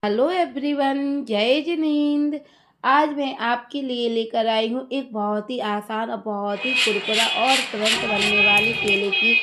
Hello everyone, जय जिनेंद्र। आज मैं आपके लिए लेकर आई हूँ एक बहुत ही आसान और बहुत ही कुरकुरा और तुरंत बनने वाली केले की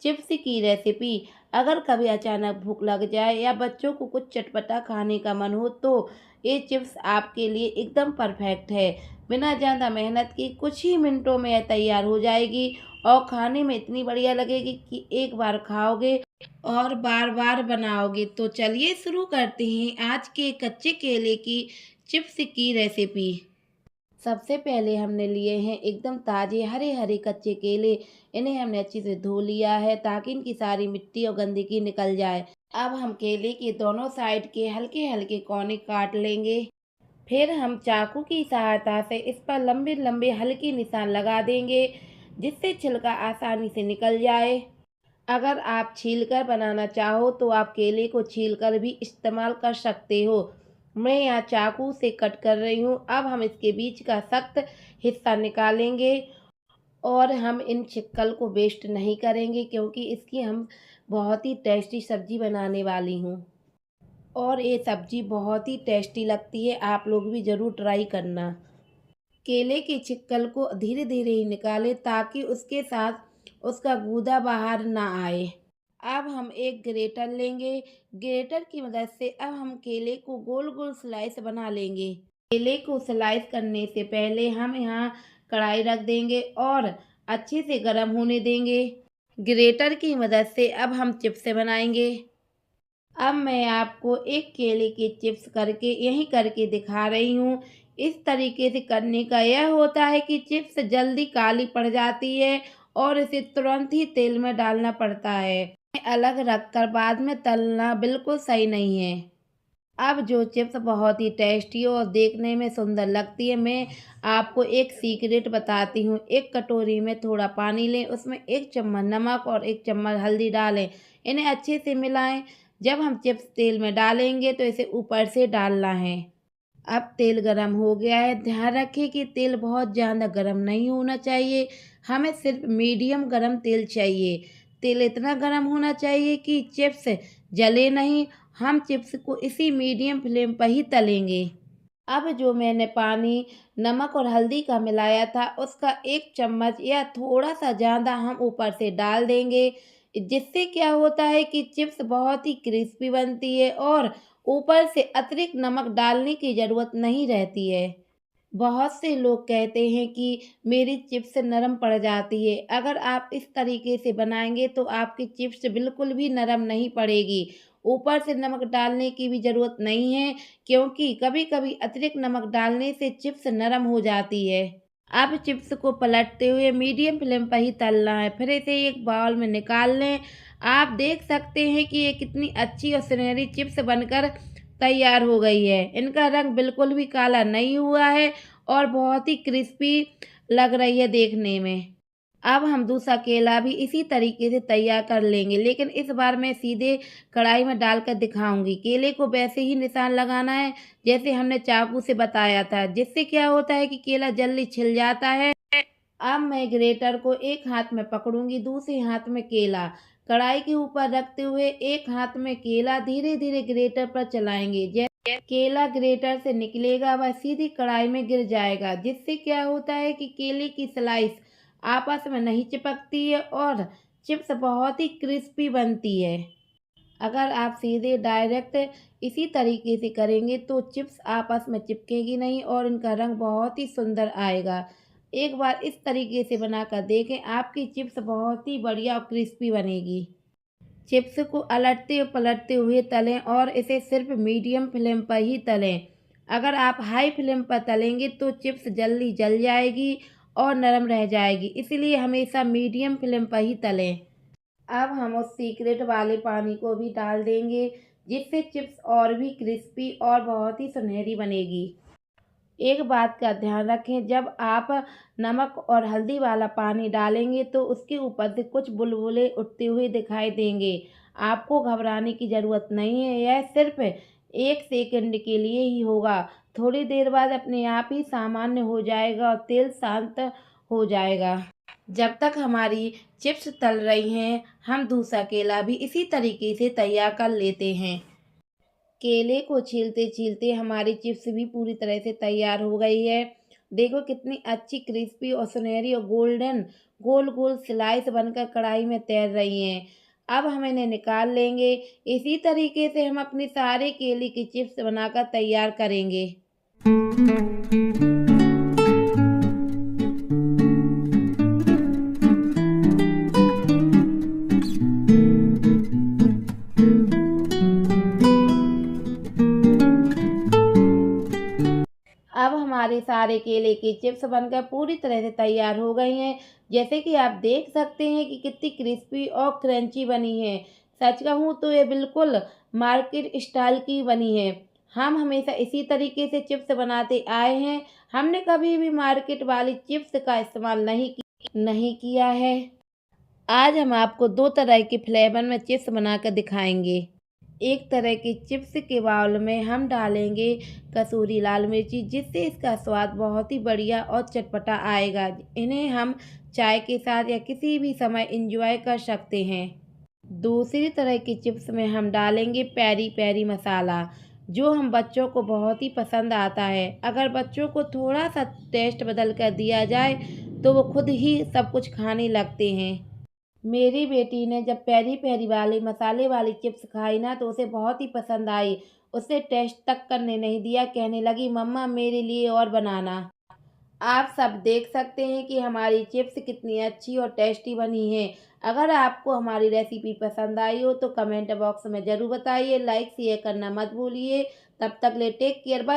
चिप्स की रेसिपी। अगर कभी अचानक भूख लग जाए या बच्चों को कुछ चटपटा खाने का मन हो तो ये चिप्स आपके लिए एकदम परफेक्ट है। बिना ज़्यादा मेहनत की कुछ ही मिनटों में यह तैयार हो जाएगी और खाने में इतनी बढ़िया लगेगी कि एक बार खाओगे और बार बार बनाओगे। तो चलिए शुरू करते हैं आज के कच्चे केले की चिप्स की रेसिपी। सबसे पहले हमने लिए हैं एकदम ताज़े हरे हरे कच्चे केले। इन्हें हमने अच्छे से धो लिया है ताकि इनकी सारी मिट्टी और गंदगी निकल जाए। अब हम केले के दोनों साइड के हल्के हल्के कोने काट लेंगे। फिर हम चाकू की सहायता से इस पर लंबे लंबे हल्के निशान लगा देंगे जिससे छिलका आसानी से निकल जाए। अगर आप छीलकर बनाना चाहो तो आप केले को छीलकर भी इस्तेमाल कर सकते हो। मैं यहाँ चाकू से कट कर रही हूँ। अब हम इसके बीच का सख्त हिस्सा निकालेंगे और हम इन छिक्कल को वेस्ट नहीं करेंगे क्योंकि इसकी हम बहुत ही टेस्टी सब्जी बनाने वाली हूँ और ये सब्जी बहुत ही टेस्टी लगती है। आप लोग भी ज़रूर ट्राई करना। केले की छिक्कल को धीरे धीरे ही निकालें ताकि उसके साथ उसका गूदा बाहर ना आए। अब हम एक ग्रेटर लेंगे। ग्रेटर की मदद से अब हम केले को गोल गोल स्लाइस बना लेंगे। केले को स्लाइस करने से पहले हम यहाँ कढ़ाई रख देंगे और अच्छे से गर्म होने देंगे। ग्रेटर की मदद से अब हम चिप्स बनाएंगे। अब मैं आपको एक केले के चिप्स करके यहीं करके दिखा रही हूँ। इस तरीके से करने का यह होता है कि चिप्स जल्दी काली पड़ जाती है और इसे तुरंत ही तेल में डालना पड़ता है। अलग रखकर बाद में तलना बिल्कुल सही नहीं है। अब जो चिप्स बहुत ही टेस्टी और देखने में सुंदर लगती है, मैं आपको एक सीक्रेट बताती हूँ। एक कटोरी में थोड़ा पानी लें, उसमें एक चम्मच नमक और एक चम्मच हल्दी डालें। इन्हें अच्छे से मिलाएं। जब हम चिप्स तेल में डालेंगे तो इसे ऊपर से डालना है। अब तेल गरम हो गया है। ध्यान रखें कि तेल बहुत ज़्यादा गरम नहीं होना चाहिए। हमें सिर्फ मीडियम गरम तेल चाहिए। तेल इतना गरम होना चाहिए कि चिप्स जले नहीं। हम चिप्स को इसी मीडियम फ्लेम पर ही तलेंगे। अब जो मैंने पानी नमक और हल्दी का मिलाया था उसका एक चम्मच या थोड़ा सा ज़्यादा हम ऊपर से डाल देंगे। जिससे क्या होता है कि चिप्स बहुत ही क्रिस्पी बनती है और ऊपर से अतिरिक्त नमक डालने की ज़रूरत नहीं रहती है। बहुत से लोग कहते हैं कि मेरी चिप्स नरम पड़ जाती है। अगर आप इस तरीके से बनाएंगे तो आपकी चिप्स बिल्कुल भी नरम नहीं पड़ेगी। ऊपर से नमक डालने की भी ज़रूरत नहीं है क्योंकि कभी-कभी अतिरिक्त नमक डालने से चिप्स नरम हो जाती है। अब चिप्स को पलटते हुए मीडियम फ्लेम पर ही तलना है। फिर इसे एक बाउल में निकाल लें। आप देख सकते हैं कि ये कितनी अच्छी और सुनहरी चिप्स बनकर तैयार हो गई है। इनका रंग बिल्कुल भी काला नहीं हुआ है और बहुत ही क्रिस्पी लग रही है देखने में। अब हम दूसरा केला भी इसी तरीके से तैयार कर लेंगे, लेकिन इस बार मैं सीधे कढ़ाई में डालकर दिखाऊंगी। केले को वैसे ही निशान लगाना है जैसे हमने चाकू से बताया था, जिससे क्या होता है कि केला जल्दी छिल जाता है। अब मैं ग्रेटर को एक हाथ में पकड़ूंगी, दूसरे हाथ में केला। कढ़ाई के ऊपर रखते हुए एक हाथ में केला धीरे धीरे ग्रेटर पर चलाएंगे। जैसे केला ग्रेटर से निकलेगा वह सीधी कढ़ाई में गिर जाएगा, जिससे क्या होता है कि केले की स्लाइस आपस में नहीं चिपकती है और चिप्स बहुत ही क्रिस्पी बनती है। अगर आप सीधे डायरेक्ट इसी तरीके से करेंगे तो चिप्स आपस में चिपकेगी नहीं और इनका रंग बहुत ही सुंदर आएगा। एक बार इस तरीके से बनाकर देखें, आपकी चिप्स बहुत ही बढ़िया और क्रिस्पी बनेगी। चिप्स को अलटते और पलटते हुए तलें और इसे सिर्फ मीडियम फ्लेम पर ही तलें। अगर आप हाई फ्लेम पर तलेंगे तो चिप्स जल्दी जल जाएगी और नरम रह जाएगी, इसलिए हमेशा मीडियम फ्लेम पर ही तलें। अब हम उस सीक्रेट वाले पानी को भी डाल देंगे जिससे चिप्स और भी क्रिस्पी और बहुत ही सुनहरी बनेगी। एक बात का ध्यान रखें, जब आप नमक और हल्दी वाला पानी डालेंगे तो उसके ऊपर से कुछ बुलबुले उठते हुए दिखाई देंगे। आपको घबराने की ज़रूरत नहीं है, यह सिर्फ 1 सेकंड के लिए ही होगा। थोड़ी देर बाद अपने आप ही सामान्य हो जाएगा और तेल शांत हो जाएगा। जब तक हमारी चिप्स तल रही हैं, हम दूसरा केला भी इसी तरीके से तैयार कर लेते हैं। केले को छीलते छीलते हमारी चिप्स भी पूरी तरह से तैयार हो गई है। देखो कितनी अच्छी क्रिस्पी और सुनहरी और गोल्डन गोल गोल स्लाइस बनकर कढ़ाई में तैर रही हैं। अब हम इन्हें निकाल लेंगे। इसी तरीके से हम अपनी सारे केले की चिप्स बनाकर तैयार करेंगे। अब हमारे सारे केले की चिप्स बनकर पूरी तरह से तैयार हो गई हैं। जैसे कि आप देख सकते हैं कि कितनी क्रिस्पी और क्रंची बनी है। सच कहूँ तो ये बिल्कुल मार्केट स्टाइल की बनी है। हम हमेशा इसी तरीके से चिप्स बनाते आए हैं। हमने कभी भी मार्केट वाली चिप्स का इस्तेमाल नहीं किया है। आज हम आपको 2 तरह के फ्लेवर में चिप्स बनाकर दिखाएँगे। एक तरह के चिप्स के बाउल में हम डालेंगे कसूरी लाल मिर्ची, जिससे इसका स्वाद बहुत ही बढ़िया और चटपटा आएगा। इन्हें हम चाय के साथ या किसी भी समय एंजॉय कर सकते हैं। दूसरी तरह की चिप्स में हम डालेंगे पेरी पेरी मसाला, जो हम बच्चों को बहुत ही पसंद आता है। अगर बच्चों को थोड़ा सा टेस्ट बदल कर दिया जाए तो वो खुद ही सब कुछ खाने लगते हैं। मेरी बेटी ने जब पेरी पेरी वाली मसाले वाली चिप्स खाई ना तो उसे बहुत ही पसंद आई। उसे टेस्ट तक करने नहीं दिया, कहने लगी मम्मा मेरे लिए और बनाना। आप सब देख सकते हैं कि हमारी चिप्स कितनी अच्छी और टेस्टी बनी है। अगर आपको हमारी रेसिपी पसंद आई हो तो कमेंट बॉक्स में ज़रूर बताइए। लाइक शेयर करना मत भूलिए। तब तक ले टेक केयर, बाय।